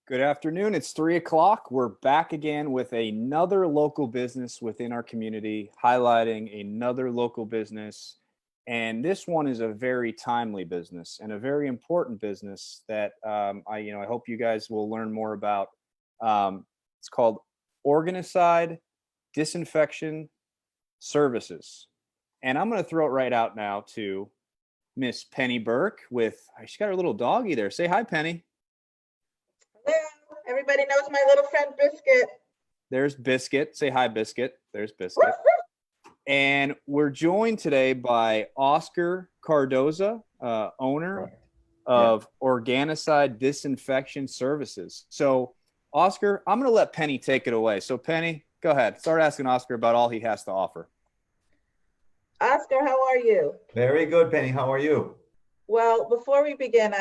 Good afternoon. It's 3 o'clock. We're back again with another local business within our community, highlighting another local business. And this one is a very timely business and a very important business that I hope you guys will learn more about. It's called Organicide Disinfection Services. And I'm going to throw it right out now to Miss Penny Burke she's got her little doggy there. Say hi, Penny. Hello. Everybody knows my little friend Biscuit. There's Biscuit. Say hi, Biscuit. There's Biscuit. And we're joined today by Oscar Cardoza, owner of Organicide Disinfection Services. So, Oscar, I'm going to let Penny take it away. So, Penny, go ahead. Start asking Oscar about all he has to offer. Oscar, how are you? Very good, Penny. How are you? Well, before we begin,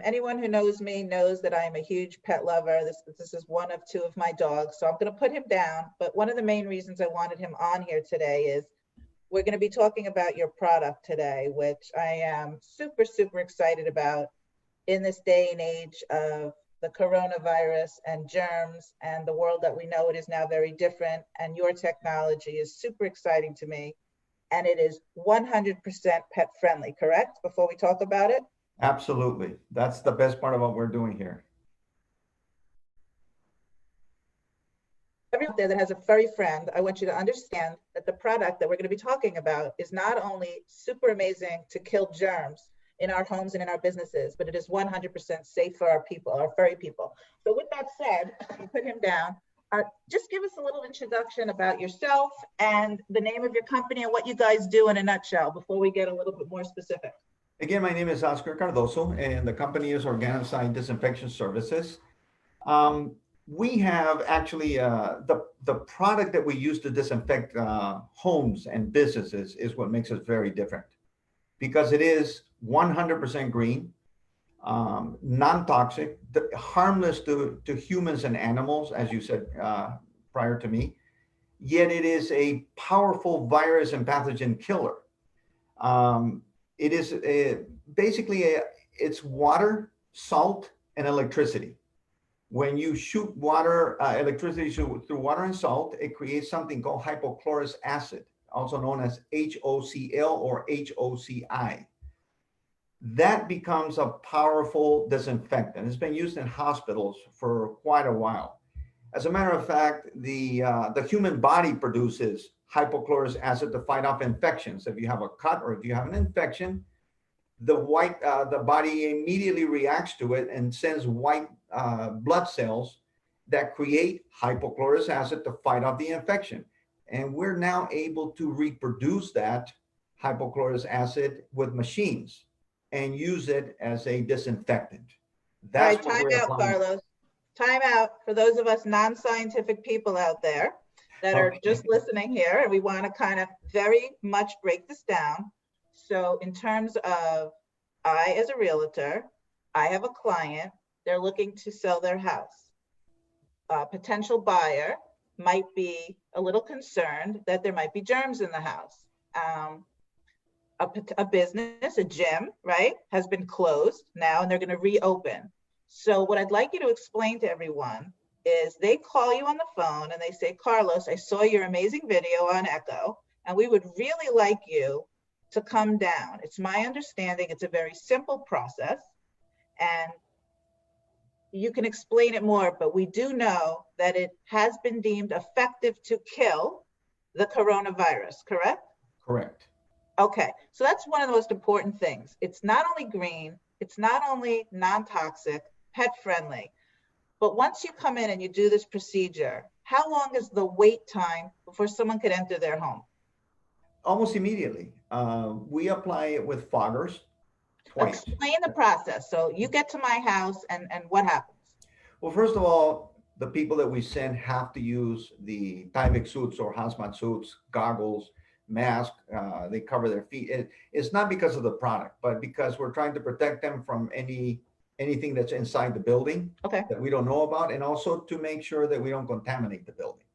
anyone who knows me knows that I am a huge pet lover. This is one of two of my dogs, so I'm going to put him down. But one of the main reasons I wanted him on here today is we're going to be talking about your product today, which I am super, super excited about in this day and age of the coronavirus and germs and the world that we know it is now very different. And your technology is super exciting to me. And it is 100% pet friendly, correct? Before we talk about it? Absolutely. That's the best part of what we're doing here. Everyone there that has a furry friend, I want you to understand that the product that we're going to be talking about is not only super amazing to kill germs in our homes and in our businesses, but it is 100% safe for our people, our furry people. So with that said, you put him down. Just give us a little introduction about yourself and the name of your company and what you guys do in a nutshell before we get a little bit more specific. Again, my name is Oscar Cardoza, and the company is Organicide Disinfection Services. We have actually the product that we use to disinfect homes and businesses is what makes us very different, because it is 100% green, non-toxic, harmless to humans and animals, as you said prior to me, yet it is a powerful virus and pathogen killer. It is it's water, salt, and electricity. When you shoot electricity through water and salt, it creates something called hypochlorous acid, also known as HOCl or HOCI. That becomes a powerful disinfectant. It's been used in hospitals for quite a while. As a matter of fact, the human body produces hypochlorous acid to fight off infections. If you have a cut or if you have an infection, the body immediately reacts to it and sends white blood cells that create hypochlorous acid to fight off the infection. And we're now able to reproduce that hypochlorous acid with machines and use it as a disinfectant. That's all right, time out, Carlos. Time out for those of us non-scientific people out there that are just listening here, and we want to kind of very much break this down. So in terms of, I as a realtor, I have a client, they're looking to sell their house. A potential buyer might be a little concerned that there might be germs in the house. A business, a gym, right, has been closed now and they're going to reopen. So what I'd like you to explain to everyone is they call you on the phone and they say, Carlos, I saw your amazing video on Echo, and we would really like you to come down. It's my understanding it's a very simple process, and you can explain it more, but we do know that it has been deemed effective to kill the coronavirus, correct? Correct. Okay, so that's one of the most important things. It's not only green, it's not only non-toxic, pet friendly, but once you come in and you do this procedure, how long is the wait time before someone could enter their home? Almost immediately. We apply it with foggers twice. Explain the process. So you get to my house and what happens? Well, first of all, the people that we send have to use the Tyvek suits or hazmat suits, goggles, mask. They cover their feet. It's not because of the product, but because we're trying to protect them from anything that's inside the building that we don't know about, and also to make sure that we don't contaminate the building.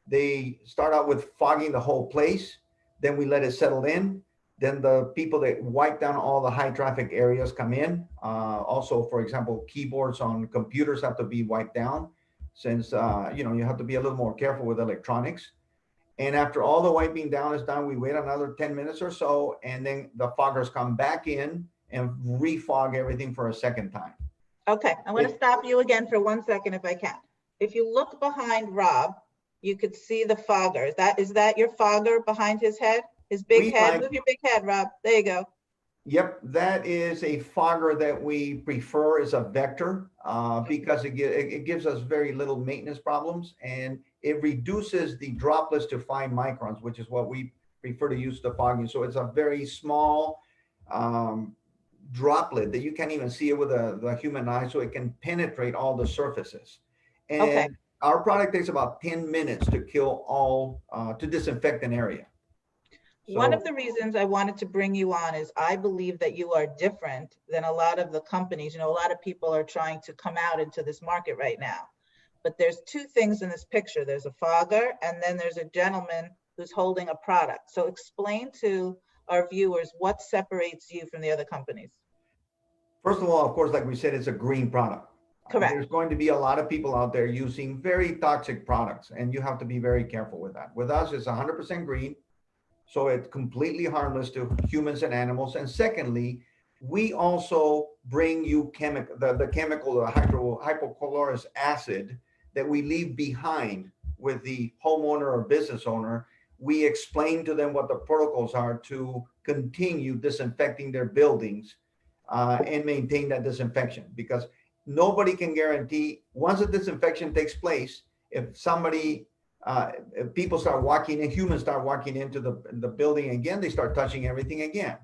They start out with fogging the whole place. Then we let it settle in. Then the people that wipe down all the high traffic areas come in. Also, for example, keyboards on computers have to be wiped down since, you have to be a little more careful with electronics. And after all the wiping down is done, we wait another 10 minutes or so, and then the foggers come back in and refog everything for a second time. Okay, I'm going to stop you again for 1 second if I can. If you look behind Rob, you could see the fogger. Is that your fogger behind his head? His big head? Move your big head, Rob. There you go. Yep, that is a fogger that we prefer as a vector because it gives us very little maintenance problems, and it reduces the droplets to 5 microns, which is what we prefer to use the fogging. So it's a very small droplet that you can't even see it with the human eye, so it can penetrate all the surfaces. And Okay. Our product takes about 10 minutes to kill all, to disinfect an area. One of the reasons I wanted to bring you on is I believe that you are different than a lot of the companies. A lot of people are trying to come out into this market right now. But there's 2 things in this picture. There's a fogger, and then there's a gentleman who's holding a product. So explain to our viewers what separates you from the other companies. First of all, of course, like we said, it's a green product. Correct. There's going to be a lot of people out there using very toxic products, and you have to be very careful with that. With us, it's 100% green. So it's completely harmless to humans and animals. And secondly, we also bring you the chemical, the hypochlorous acid that we leave behind with the homeowner or business owner. We explain to them what the protocols are to continue disinfecting their buildings and maintain that disinfection, because nobody can guarantee once a disinfection takes place, if people start walking in, humans start walking into the building again, they start touching everything again.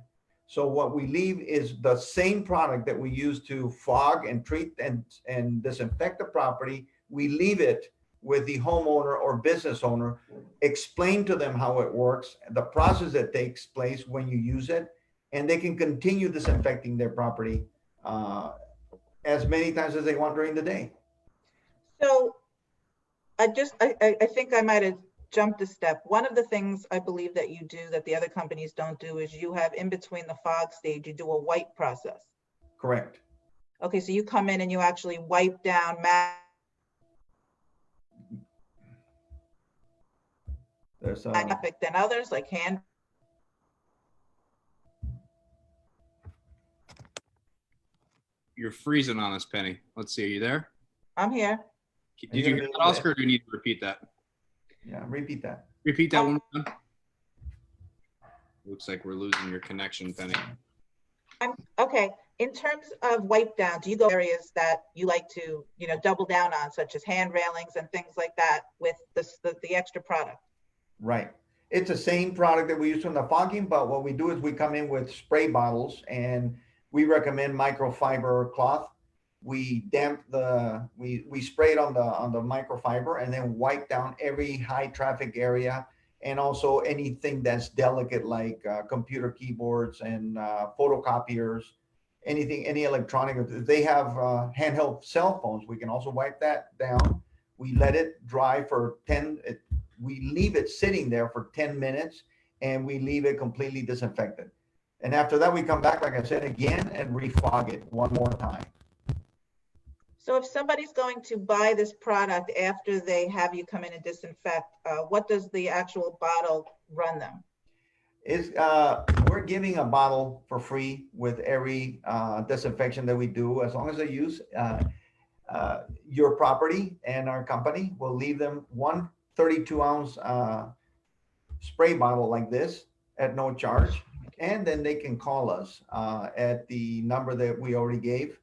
So what we leave is the same product that we use to fog and treat and disinfect the property. We leave it with the homeowner or business owner, explain to them how it works, the process that takes place when you use it, and they can continue disinfecting their property as many times as they want during the day. So I think I might have jumped a step. One of the things I believe that you do that the other companies don't do is you have in between the fog stage, you do a wipe process. Correct. Okay, so you come in and you actually wipe down There's traffic than others, like hand. You're freezing on us, Penny. Let's see. Are you there? I'm here. Did you hear that, Oscar, or do you need to repeat that? Yeah, repeat that. Repeat that one more time. Looks like we're losing your connection, Penny. Okay. In terms of wipe down, do you go areas that you like to, double down on, such as hand railings and things like that with the extra product? Right. It's the same product that we use from the fogging, but what we do is we come in with spray bottles, and we recommend microfiber cloth. We we spray it on the microfiber and then wipe down every high traffic area, and also anything that's delicate like computer keyboards and photocopiers, any electronic. If they have handheld cell phones, we can also wipe that down. We let it dry for we leave it sitting there for 10 minutes, and we leave it completely disinfected. And after that, we come back, like I said, again, and refog it one more time. So if somebody's going to buy this product after they have you come in and disinfect, what does the actual bottle run them? We're giving a bottle for free with every disinfection that we do, as long as they use your property, and our company will leave them one 32-ounce spray bottle like this at no charge. And then they can call us at the number that we already gave,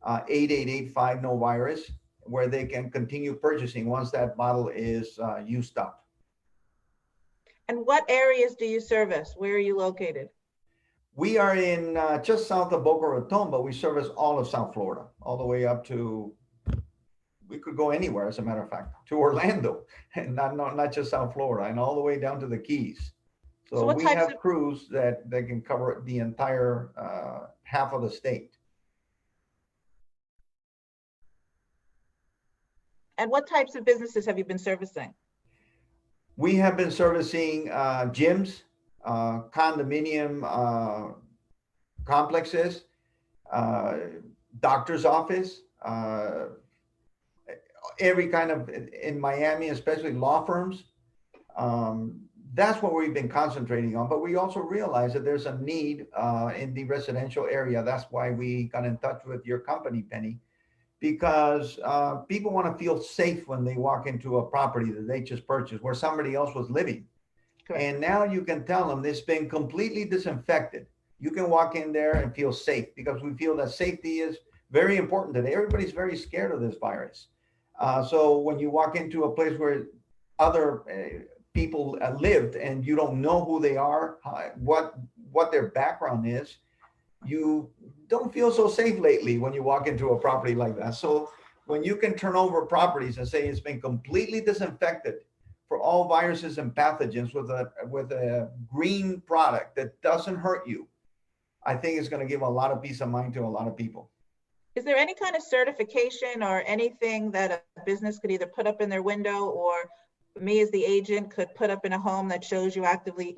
888-5-NO-VIRUS, where they can continue purchasing once that bottle is used up. And what areas do you service? Where are you located? We are in just south of Boca Raton, but we service all of South Florida, all the way up to, we could go anywhere, as a matter of fact, to Orlando, and not just South Florida, and all the way down to the Keys. So we have crews that can cover the entire half of the state. And what types of businesses have you been servicing? We have been servicing gyms, condominium complexes, doctor's office, every kind of, in Miami, especially law firms. That's what we've been concentrating on. But we also realize that there's a need in the residential area. That's why we got in touch with your company, Penny, because people want to feel safe when they walk into a property that they just purchased where somebody else was living. Correct. And now you can tell them it's been completely disinfected. You can walk in there and feel safe, because we feel that safety is very important today. Everybody's very scared of this virus. So when you walk into a place where other people lived and you don't know who they are, what their background is, you don't feel so safe lately when you walk into a property like that. So when you can turn over properties and say it's been completely disinfected for all viruses and pathogens with a green product that doesn't hurt you, I think it's going to give a lot of peace of mind to a lot of people. Is there any kind of certification or anything that a business could either put up in their window, or me as the agent could put up in a home that shows you actively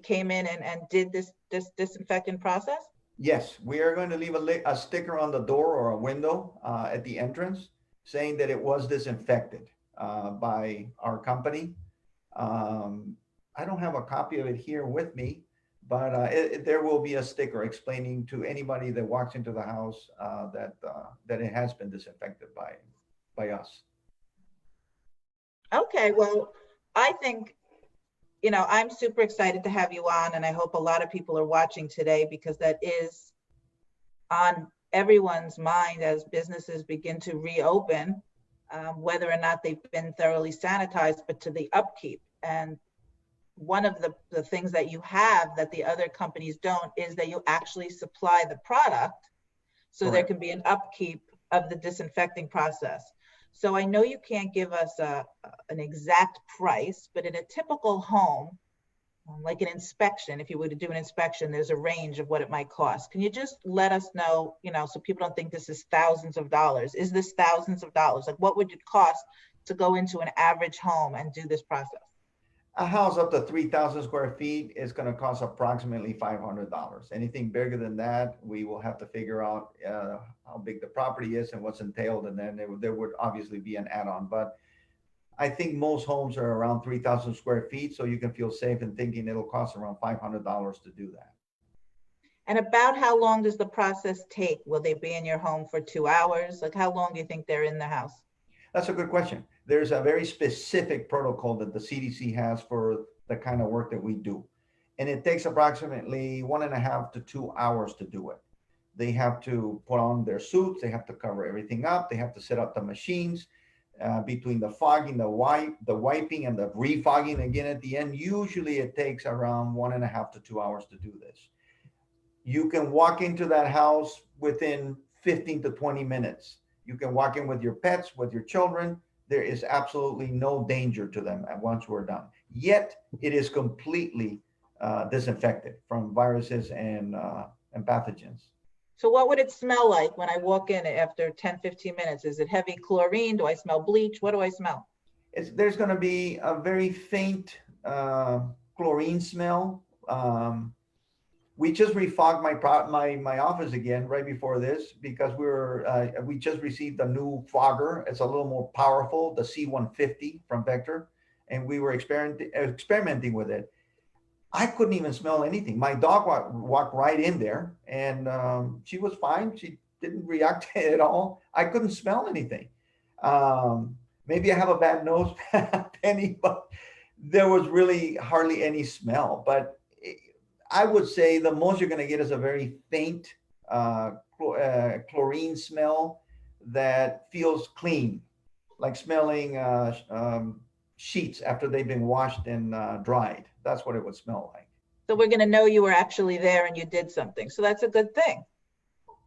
came in and did this disinfectant process? Yes, we are going to leave a sticker on the door or a window at the entrance saying that it was disinfected by our company. I don't have a copy of it here with me, but there will be a sticker explaining to anybody that walks into the house that it has been disinfected by us. Okay, well, I think, I'm super excited to have you on, and I hope a lot of people are watching today, because that is on everyone's mind as businesses begin to reopen, whether or not they've been thoroughly sanitized, but to the upkeep. And one of the things that you have that the other companies don't is that you actually supply the product, so Correct. There can be an upkeep of the disinfecting process. So I know you can't give us an exact price, but in a typical home, like an inspection, if you were to do an inspection, there's a range of what it might cost. Can you just let us know, so people don't think this is thousands of dollars. Is this thousands of dollars? Like, what would it cost to go into an average home and do this process? A house up to 3,000 square feet is going to cost approximately $500. Anything bigger than that, we will have to figure out how big the property is and what's entailed, and then there would obviously be an add-on. But I think most homes are around 3,000 square feet, so you can feel safe in thinking it'll cost around $500 to do that. And about how long does the process take? Will they be in your home for 2 hours? Like, how long do you think they're in the house? That's a good question. There's a very specific protocol that the CDC has for the kind of work that we do. And it takes approximately 1.5 to 2 hours to do it. They have to put on their suits. They have to cover everything up. They have to set up the machines between the fogging, the wiping, and the refogging again at the end. Usually it takes around 1.5 to 2 hours to do this. You can walk into that house within 15 to 20 minutes. You can walk in with your pets, with your children. There is absolutely no danger to them once we're done. Yet it is completely disinfected from viruses and pathogens. So what would it smell like when I walk in after 10, 15 minutes? Is it heavy chlorine? Do I smell bleach? What do I smell? There's going to be a very faint chlorine smell. We just refogged my office again right before this, because we just received a new fogger. It's a little more powerful, the C150 from Vector, and we were experimenting with it. I couldn't even smell anything. My dog walked right in there, and she was fine. She didn't react at all. I couldn't smell anything. Maybe I have a bad nose, Penny, but there was really hardly any smell. But I would say the most you're going to get is a very faint chlorine smell that feels clean, like smelling sheets after they've been washed and dried. That's what it would smell like. So we're going to know you were actually there and you did something. So that's a good thing.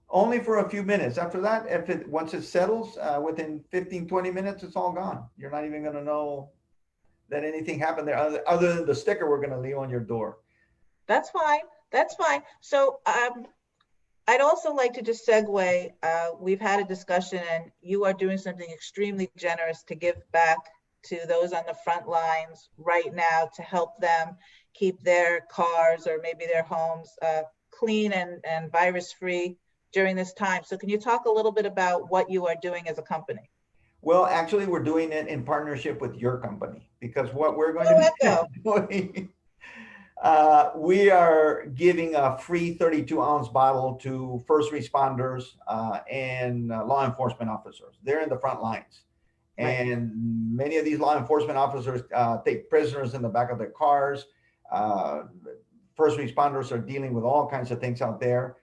Only for a few minutes. After that, once it settles, within 15, 20 minutes, it's all gone. You're not even going to know that anything happened there other than the sticker we're going to leave on your door. That's fine. That's fine. So I'd also like to just segue. We've had a discussion, and you are doing something extremely generous to give back to those on the front lines right now to help them keep their cars or maybe their homes clean and virus-free during this time. So can you talk a little bit about what you are doing as a company? Well, actually, we're doing it in partnership with your company, because what we're going Oh, to Echo. be doing, we are giving a free 32-ounce bottle to first responders and law enforcement officers. They're in the front lines. Right. And many of these law enforcement officers take prisoners in the back of their cars. First responders are dealing with all kinds of things out there.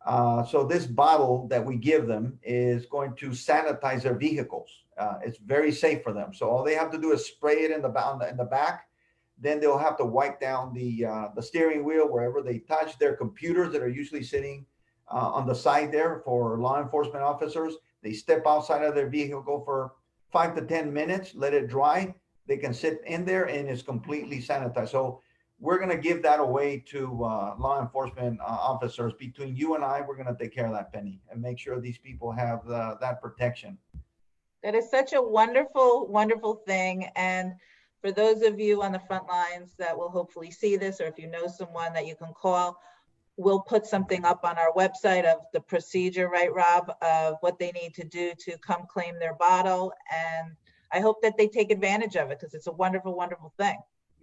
So this bottle that we give them is going to sanitize their vehicles. It's very safe for them. So all they have to do is spray it in the back. Then they'll have to wipe down the steering wheel wherever they touch. Their computers that are usually sitting on the side there for law enforcement officers. They step outside of their vehicle for 5 to 10 minutes, let it dry. They can sit in there and it's completely sanitized. So we're going to give that away to law enforcement officers. Between you and I, we're going to take care of that, Penny, and make sure these people have that protection. That is such a wonderful, wonderful thing. And for those of you on the front lines that will hopefully see this, or if you know someone that you can call, we'll put something up on our website of the procedure, right, Rob, of what they need to do to come claim their bottle. And I hope that they take advantage of it, because it's a wonderful, wonderful thing.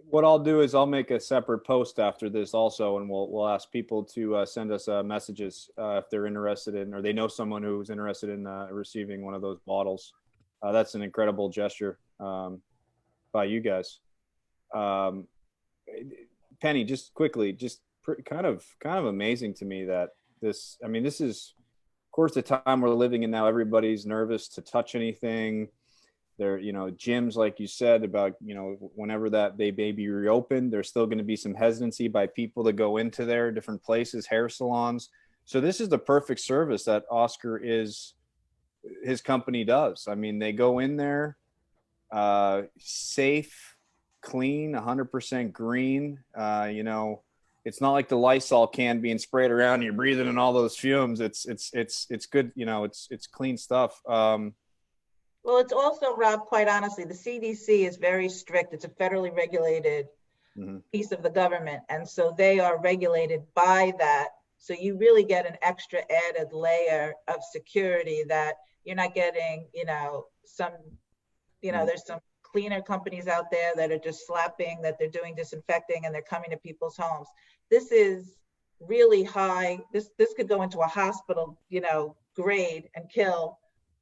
What I'll do is I'll make a separate post after this also, and we'll ask people to send us messages if they're interested in, or they know someone who's interested in receiving one of those bottles. That's an incredible gesture by you guys. Penny, just quickly, just kind of amazing to me that this, I mean, this is, of course, the time we're living in now. Everybody's nervous to touch anything. There, gyms, like you said, about, whenever that they may be reopened, there's still going to be some hesitancy by people to go into their different places, hair salons. So this is the perfect service that his company does. I mean, they go in there, safe, clean, 100% green. It's not like the Lysol can being sprayed around and you're breathing in all those fumes. It's good. It's clean stuff. Well, it's also, Rob, quite honestly, the CDC is very strict. It's a federally regulated piece of the government. And so they are regulated by that. So you really get an extra added layer of security that you're not getting, there's some cleaner companies out there that are just slapping, that they're doing disinfecting and they're coming to people's homes. This is really high. This could go into a hospital, grade and kill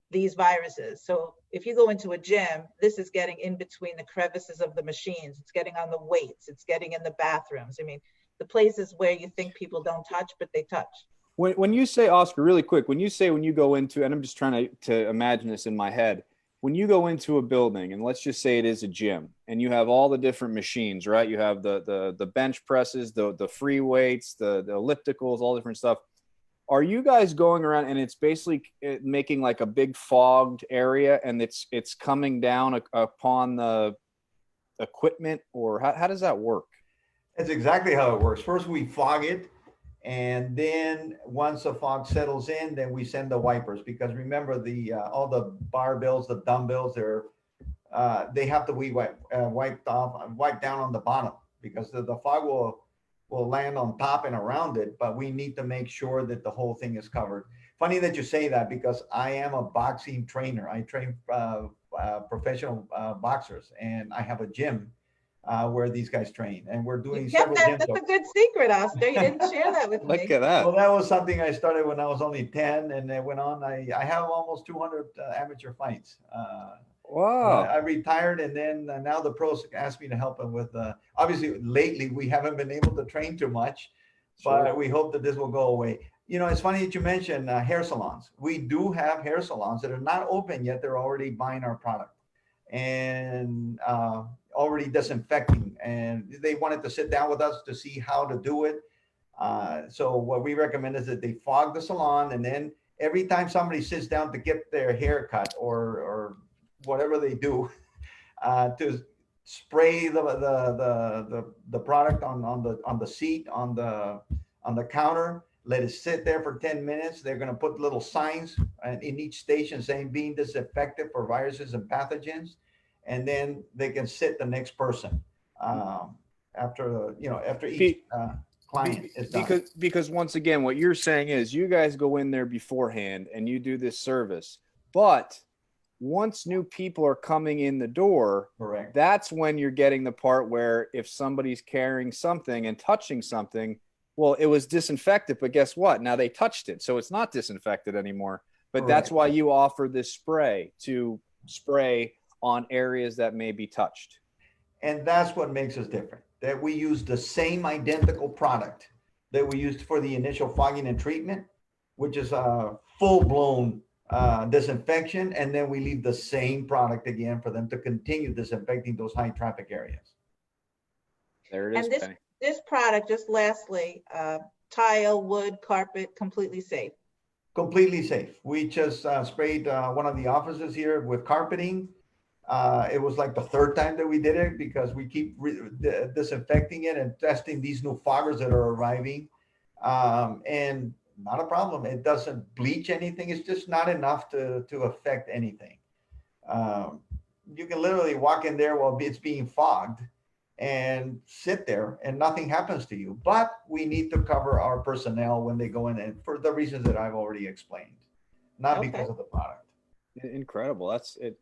these viruses. So if you go into a gym, this is getting in between the crevices of the machines. It's getting on the weights. It's getting in the bathrooms. I mean, the places where you think people don't touch, but they touch. When you say, Oscar, really quick, when you go into, and I'm just trying to imagine this in my head, when you go into a building, and let's just say it is a gym, and you have all the different machines, right? You have the bench presses, the free weights, the ellipticals, all different stuff. Are you guys going around and it's basically making like a big fogged area, and it's coming down upon the equipment, or how does that work? That's exactly how it works. First, we fog it. And then once the fog settles in, then we send the wipers, because remember all the barbells, the dumbbells, they have to be wiped down on the bottom, because the fog will land on top and around it, but we need to make sure that the whole thing is covered. Funny that you say that, because I am a boxing trainer. I train professional boxers, and I have a gym where these guys train, and we're doing several gyms. That's a good secret, Oscar. You didn't share that with me. Look at that. Well, that was something I started when I was only 10, and it went on. I have almost 200 amateur fights. Wow. I retired, and then now the pros asked me to help them with, obviously lately we haven't been able to train too much, but we hope that this will go away. It's funny that you mentioned hair salons. We do have hair salons that are not open yet. They're already buying our product and already disinfecting, and they wanted to sit down with us to see how to do it. So what we recommend is that they fog the salon, and then every time somebody sits down to get their hair cut or whatever they do, to spray the product on the seat, on the counter, let it sit there for 10 minutes. They're going to put little signs in each station saying being disinfected for viruses and pathogens, and then they can sit the next person. after each Be- client is done. Because once again, what you're saying is you guys go in there beforehand and you do this service, but once new people are coming in the door, Correct. that's when you're getting the part where if somebody's carrying something and touching something, well, it was disinfected, but guess what? Now they touched it, so it's not disinfected anymore. But that's why you offer this spray to spray on areas that may be touched. And that's what makes us different, that we use the same identical product that we used for the initial fogging and treatment, which is a full-blown disinfection. And then we leave the same product again for them to continue disinfecting those high traffic areas. There it is. And this product, just lastly, tile, wood, carpet, completely safe. Completely safe. We just sprayed one of the offices here with carpeting. It was like the third time that we did it because we keep disinfecting it and testing these new foggers that are arriving. And not a problem. It doesn't bleach anything. It's just not enough to affect anything. You can literally walk in there while it's being fogged and sit there and nothing happens to you. But we need to cover our personnel when they go in, and for the reasons that I've already explained, not because of the product. Incredible. That's it.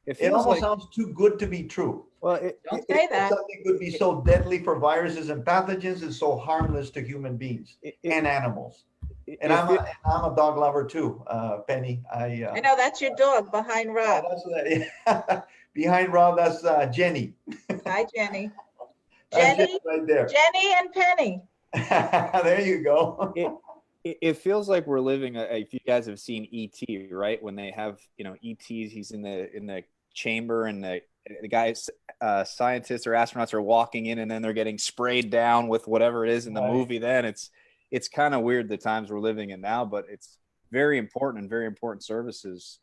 It almost sounds too good to be true. Well, don't say that. Something could be so deadly for viruses and pathogens and so harmless to human beings and animals. And I'm a dog lover too, Penny. I know that's your dog behind Rob. Behind Rob, that's Jenny. Hi, Jenny. Jenny right there. Jenny and Penny. There you go. It feels like we're living. If you guys have seen E.T., right? When they have, E.T.'s, he's in the chamber, and the guys, scientists or astronauts are walking in, and then they're getting sprayed down with whatever it is in the movie. Then it's kind of weird the times we're living in now, but it's very important and very important services.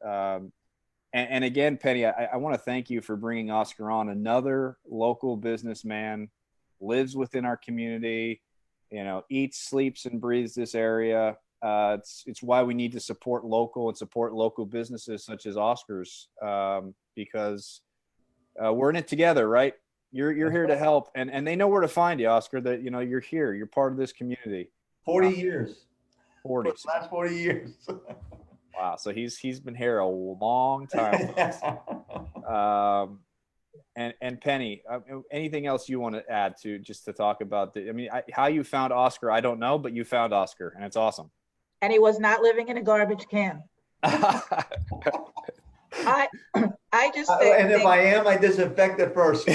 And again, Penny, I want to thank you for bringing Oscar on. Another local businessman, lives within our community, eats, sleeps, and breathes this area. It's why we need to support local businesses such as Oscar's, because we're in it together, right? You're here to help, and they know where to find you, Oscar. That you're here. You're part of this community. 40 years. 40. For the last 40 years. Wow. So he's been here a long time. And Penny, anything else you want to add to just to talk about how you found Oscar? I don't know, but you found Oscar, and it's awesome. And he was not living in a garbage can. I just think, and if I am, I disinfect it first.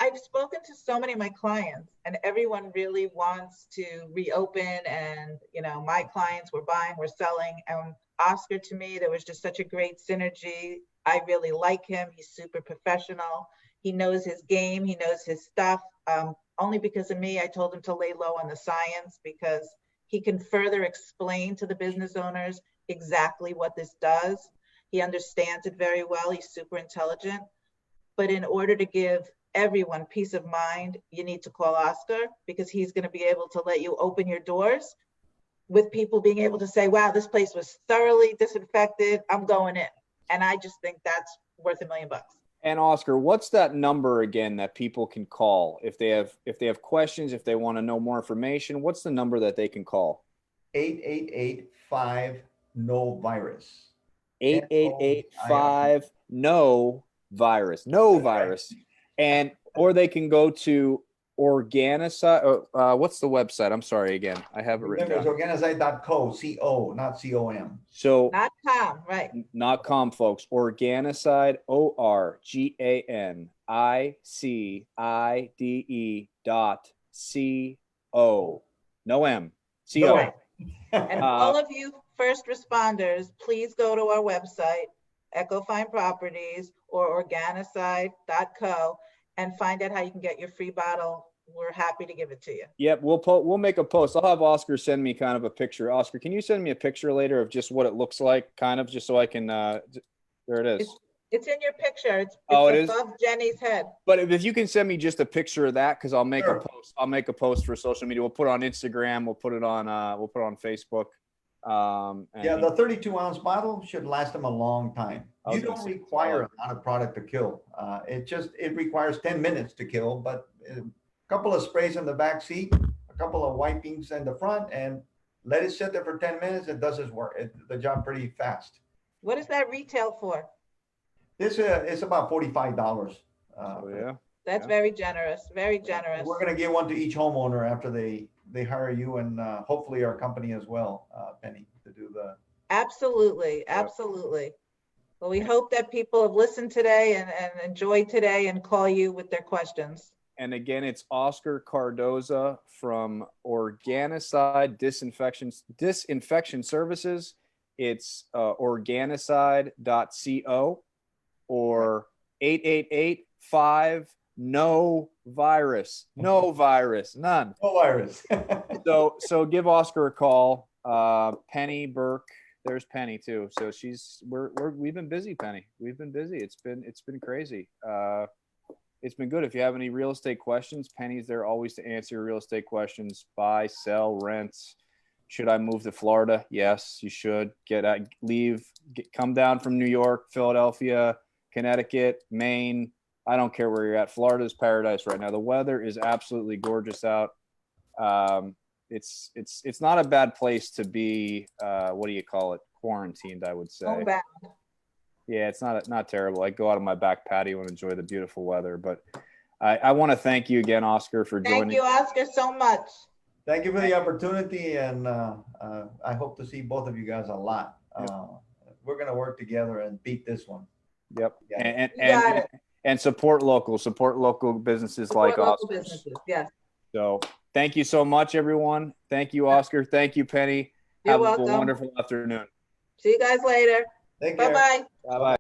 I've spoken to so many of my clients, and everyone really wants to reopen, and my clients were buying, were selling, and Oscar, to me, there was just such a great synergy. I really like him. He's super professional. He knows his game. He knows his stuff. Only because of me, I told him to lay low on the science, because he can further explain to the business owners exactly what this does. He understands it very well. He's super intelligent. But in order to give everyone peace of mind, you need to call Oscar, because he's going to be able to let you open your doors with people being able to say, wow, this place was thoroughly disinfected, I'm going in. And I just think that's worth $1 million. And Oscar, what's that number again that people can call if they have questions, if they want to know more information? What's the number that they can call? 888-5-NO-VIRUS. 888-5-NO-VIRUS. No virus. And or they can go to Organicide. What's the website? I'm sorry, again. I have it written down. It's organicide.co, C-O, not C-O-M. So not com, right? Not com, folks. Organicide, ORGANICIDE.CO. No M. C-O. Right. And all of you first responders, please go to our website, Ecofine Properties or Organicide.co, and find out how you can get your free bottle. We're happy to give it to you. Yep, we'll make a post. I'll have Oscar send me kind of a picture. Oscar, can you send me a picture later of just what it looks like, kind of, just so I can? There it is. It's in your picture. It's above Jenny's head. But if you can send me just a picture of that, because I'll make a post. I'll make a post for social media. We'll put it on Instagram. We'll put it on Facebook. Yeah, the 32-ounce bottle should last them a long time. I was You gonna don't say, require a lot of product to kill. It requires 10 minutes to kill, but a couple of sprays in the back seat, a couple of wipings in the front, and let it sit there for 10 minutes. It does its work. The job pretty fast. What is that retail for? This is about $45. oh yeah. That's Yeah. very generous, very generous. We're gonna give one to each homeowner after they hire you, and hopefully our company as well, Penny, to do the. Absolutely, absolutely. Well, we hope that people have listened today and enjoyed today and call you with their questions. And again, it's Oscar Cardoza from Organicide Disinfection Services. It's organicide.co or 888-5-NO-VIRUS. No virus, none. No virus. So give Oscar a call. Penny, Burke, there's Penny too. So we've been busy, Penny. We've been busy. It's been crazy. It's been good. If you have any real estate questions, Penny's there always to answer your real estate questions. Buy, sell, rent. Should I move to Florida? Yes, you should. Come down from New York, Philadelphia, Connecticut, Maine. I don't care where you're at. Florida's paradise right now. The weather is absolutely gorgeous out. It's not a bad place to be. What do you call it? Quarantined, I would say. Oh, bad. Yeah, it's not terrible. I go out on my back patio and enjoy the beautiful weather. But I want to thank you again, Oscar, for joining. Thank you, Oscar, so much. Thank you for the opportunity, and I hope to see both of you guys a lot. We're gonna work together and beat this one. Yep. Yeah. And support local businesses Support like local Oscar. businesses, yes. So thank you so much, everyone. Thank you, Oscar. Thank you, Penny. You're Have welcome. a wonderful afternoon. See you guys later. Take care. Bye-bye. Bye-bye.